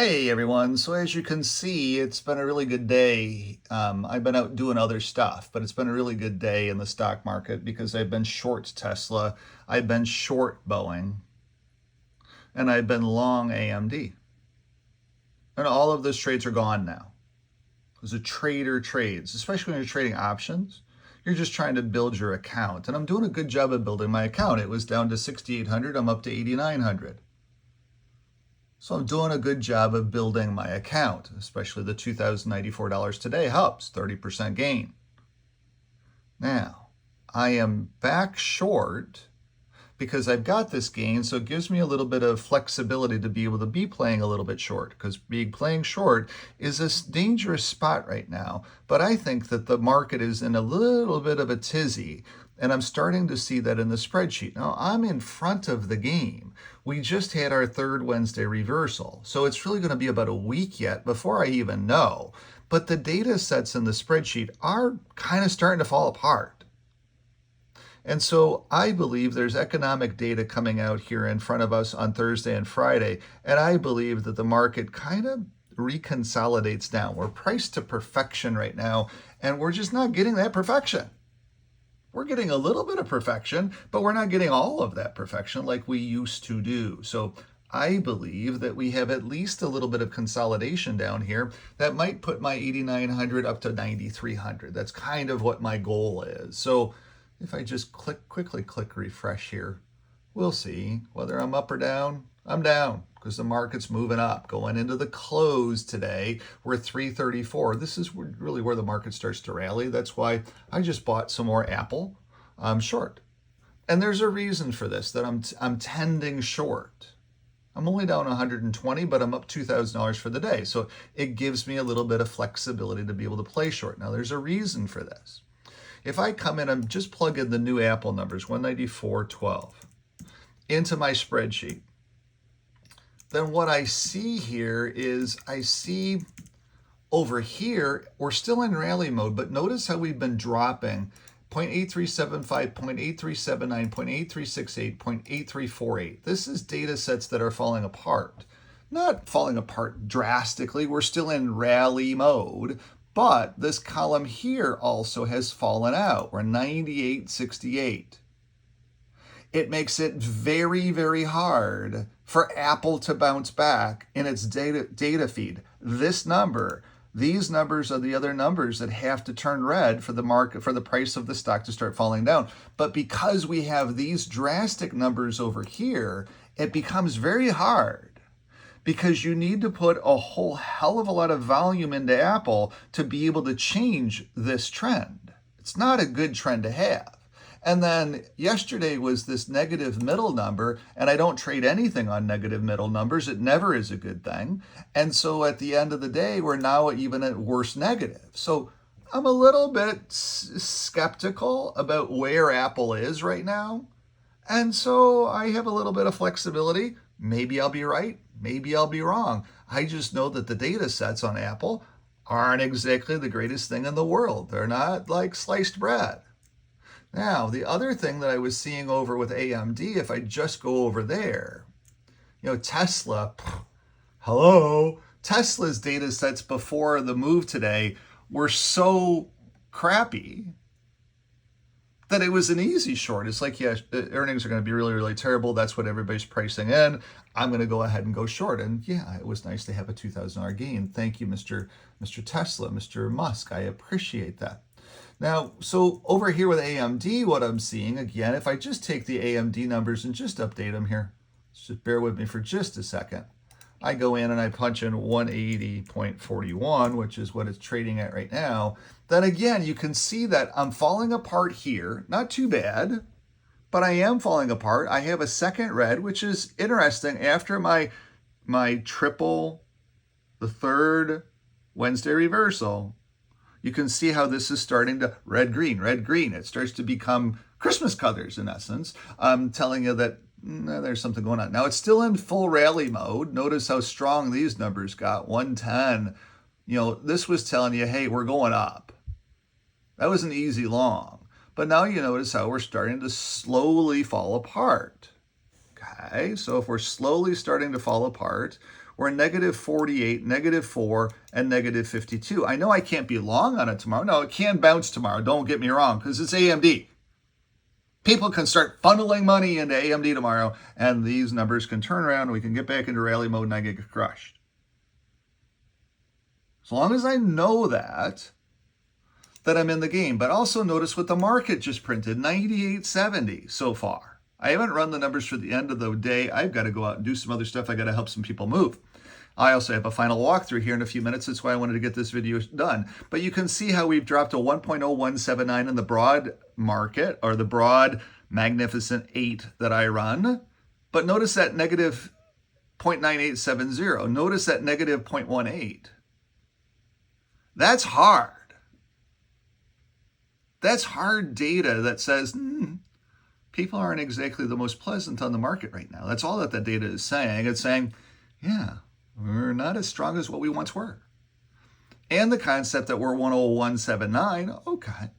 Hey everyone, so as you can see, it's been a really good day. I've been out doing other stuff, but it's been a really good day in the stock market because I've been short Tesla, I've been short Boeing, and I've been long AMD. And all of those trades are gone now. Because a trader trades, especially when you're trading options, you're just trying to build your account. And I'm doing a good job of building my account. It was down to 6,800, I'm up to 8,900. So I'm doing a good job of building my account, especially the $2,094 today helps, 30% gain. Now, I am back short because I've got this gain, so it gives me a little bit of flexibility to be able to be playing a little bit short, because playing short is a dangerous spot right now. But I think that the market is in a little bit of a tizzy, and I'm starting to see that in the spreadsheet. Now, I'm in front of the game. We just had our third Wednesday reversal, so it's really going to be about a week yet before I even know. But the data sets in the spreadsheet are kind of starting to fall apart. And so I believe there's economic data coming out here in front of us on Thursday and Friday. And I believe that the market kind of reconsolidates down. We're priced to perfection right now, and we're just not getting that perfection. We're getting a little bit of perfection, but we're not getting all of that perfection like we used to do. So I believe that we have at least a little bit of consolidation down here that might put my 8,900 up to 9,300. That's kind of what my goal is. So if I just quickly click refresh here, we'll see whether I'm up or down. I'm down because the market's moving up. Going into the close today, we're 334. This is really where the market starts to rally. That's why I just bought some more Apple. I'm short. And there's a reason for this, that I'm tending short. I'm only down 120, but I'm up $2,000 for the day. So it gives me a little bit of flexibility to be able to play short. Now, there's a reason for this. If I come in and just plug in the new Apple numbers, 194.12, into my spreadsheet, then what I see here is I see over here, we're still in rally mode, but notice how we've been dropping 0.8375, 0.8379, 0.8368, 0.8348. This is data sets that are falling apart. Not falling apart drastically. We're still in rally mode, but this column here also has fallen out. We're 98.68. It makes it very, very hard for Apple to bounce back in its data feed. This number, these numbers are the other numbers that have to turn red for the market, for the price of the stock to start falling down. But because we have these drastic numbers over here, it becomes very hard, because you need to put a whole hell of a lot of volume into Apple to be able to change this trend. It's not a good trend to have. And then yesterday was this negative middle number, and I don't trade anything on negative middle numbers. It never is a good thing. And so at the end of the day, we're now even at worse negative. So I'm a little bit skeptical about where Apple is right now. And so I have a little bit of flexibility. Maybe I'll be right. Maybe I'll be wrong. I just know that the data sets on Apple aren't exactly the greatest thing in the world. They're not like sliced bread. Now, the other thing that I was seeing over with AMD, if I just go over there, Tesla, hello, Tesla's data sets before the move today were so crappy that it was an easy short. It's like, yeah, earnings are going to be really, really terrible. That's what everybody's pricing in. I'm going to go ahead and go short. And yeah, it was nice to have a $2,000 gain. Thank you, Mr. Tesla, Mr. Musk. I appreciate that. Now, so over here with AMD, what I'm seeing, again, if I just take the AMD numbers and just update them here, just bear with me for just a second. I go in and I punch in 180.41, which is what it's trading at right now. Then again, you can see that I'm falling apart here. Not too bad, but I am falling apart. I have a second red, which is interesting. After my triple, the third Wednesday reversal, you can see how this is starting to red, green. It starts to become Christmas colors in essence. I'm telling you that there's something going on. Now it's still in full rally mode. Notice how strong these numbers got, 110. This was telling you, hey, we're going up. That was an easy long. But now you notice how we're starting to slowly fall apart. Okay, so if we're slowly starting to fall apart, we're negative 48, negative 4, and negative 52. I know I can't be long on it tomorrow. No, it can bounce tomorrow. Don't get me wrong, because it's AMD. People can start funneling money into AMD tomorrow, and these numbers can turn around, and we can get back into rally mode, and I get crushed. As long as I know that I'm in the game. But also notice what the market just printed, 98.70 so far. I haven't run the numbers for the end of the day. I've got to go out and do some other stuff. I got to help some people move. I also have a final walkthrough here in a few minutes. That's why I wanted to get this video done. But you can see how we've dropped to 1.0179 in the broad market, or the broad magnificent 8 that I run. But notice that negative 0.9870. Notice that negative 0.18. That's hard. That's hard data that says people aren't exactly the most pleasant on the market right now. That's all that data is saying. It's saying, yeah, we're not as strong as what we once were. And the concept that we're 10179, okay,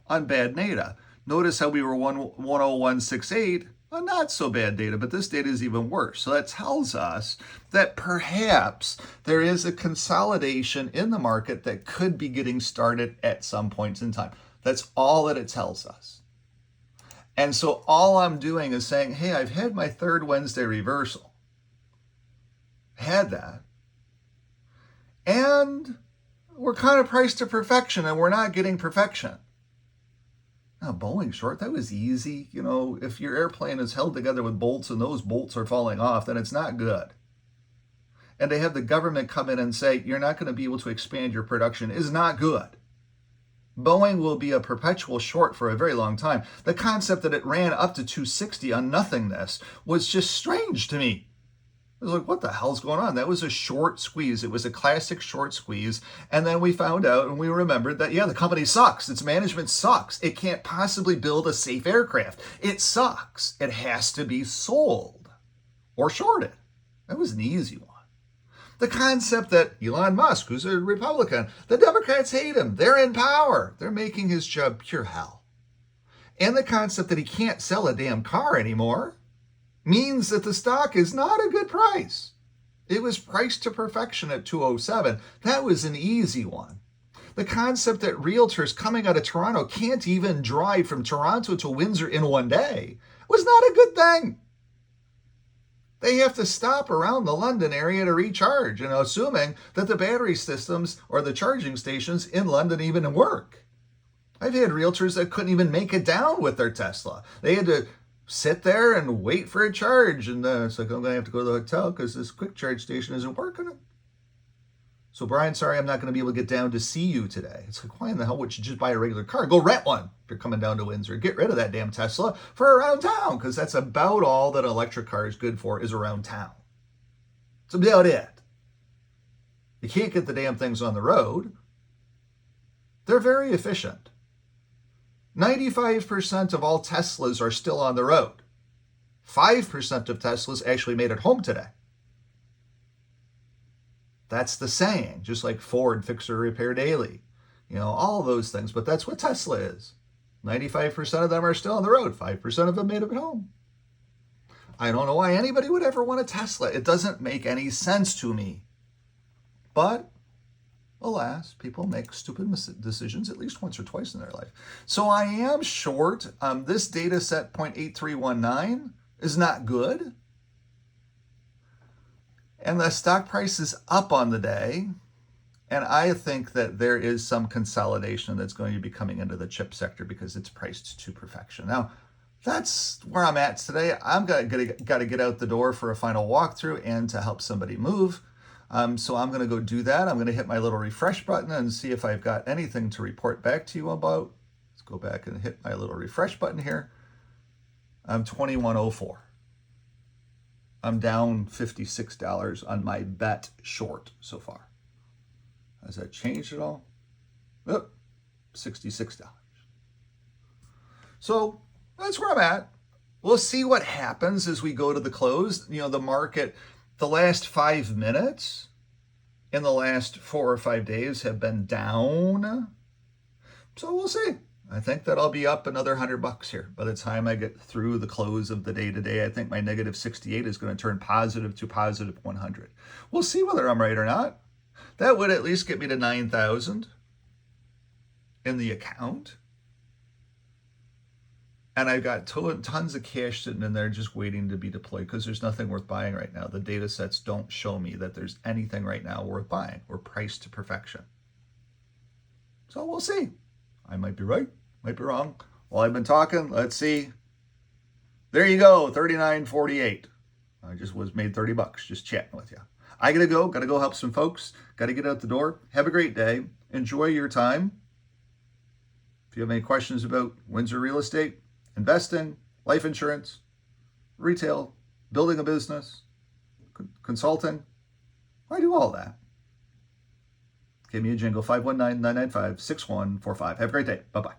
on bad data. Notice how we were 10168, not so bad data, but this data is even worse. So that tells us that perhaps there is a consolidation in the market that could be getting started at some points in time. That's all that it tells us. And so all I'm doing is saying, hey, I've had my third Wednesday reversal. Had that. And we're kind of priced to perfection, and we're not getting perfection. Now, Boeing short, that was easy. You know, if your airplane is held together with bolts and those bolts are falling off, then it's not good. And to have the government come in and say, you're not going to be able to expand your production is not good. Boeing will be a perpetual short for a very long time. The concept that it ran up to 260 on nothingness was just strange to me. I was like, what the hell's going on? That was a short squeeze. It was a classic short squeeze. And then we found out and we remembered that, yeah, the company sucks. Its management sucks. It can't possibly build a safe aircraft. It sucks. It has to be sold or shorted. That was an easy one. The concept that Elon Musk, who's a Republican, the Democrats hate him. They're in power. They're making his job pure hell. And the concept that he can't sell a damn car anymore means that the stock is not a good price. It was priced to perfection at 207. That was an easy one. The concept that realtors coming out of Toronto can't even drive from Toronto to Windsor in one day was not a good thing. They have to stop around the London area to recharge, assuming that the battery systems or the charging stations in London even work. I've had realtors that couldn't even make it down with their Tesla. They had to sit there and wait for a charge. And it's like, I'm going to have to go to the hotel because this quick charge station isn't working. So, Brian, sorry, I'm not going to be able to get down to see you today. It's like, why in the hell would you just buy a regular car? Go rent one if you're coming down to Windsor. Get rid of that damn Tesla for around town, because that's about all that an electric car is good for, is around town. It's about it. You can't get the damn things on the road. They're very efficient. 95% of all Teslas are still on the road. 5% of Teslas actually made it home today. That's the saying, just like Ford, fix or repair daily. All those things. But that's what Tesla is. 95% of them are still on the road. 5% of them made it home. I don't know why anybody would ever want a Tesla. It doesn't make any sense to me. But alas, people make stupid decisions at least once or twice in their life. So I am short. This data set 0.8319 is not good. And the stock price is up on the day. And I think that there is some consolidation that's going to be coming into the chip sector because it's priced to perfection. Now, that's where I'm at today. I'm got to get out the door for a final walkthrough and to help somebody move. So I'm going to go do that. I'm going to hit my little refresh button and see if I've got anything to report back to you about. Let's go back and hit my little refresh button here. I'm 2104. I'm down $56 on my bet short so far. Has that changed at all? Oh, $66. So that's where I'm at. We'll see what happens as we go to the close. The market, the last 5 minutes in the last 4 or 5 days have been down. So we'll see. I think that I'll be up another $100 here by the time I get through the close of the day today. I think my negative 68 is going to turn positive to positive 100. We'll see whether I'm right or not. That would at least get me to 9,000 in the account. And I've got tons of cash sitting in there just waiting to be deployed because there's nothing worth buying right now. The data sets don't show me that there's anything right now worth buying or priced to perfection. So we'll see. I might be right, might be wrong. While I've been talking, let's see. There you go, 39.48. I just was made $30 just chatting with you. I gotta go help some folks. Gotta get out the door. Have a great day. Enjoy your time. If you have any questions about Windsor real estate, investing, life insurance, retail, building a business, consulting, I do all that. Give me a jingle, 519-995-6145. Have a great day. Bye-bye.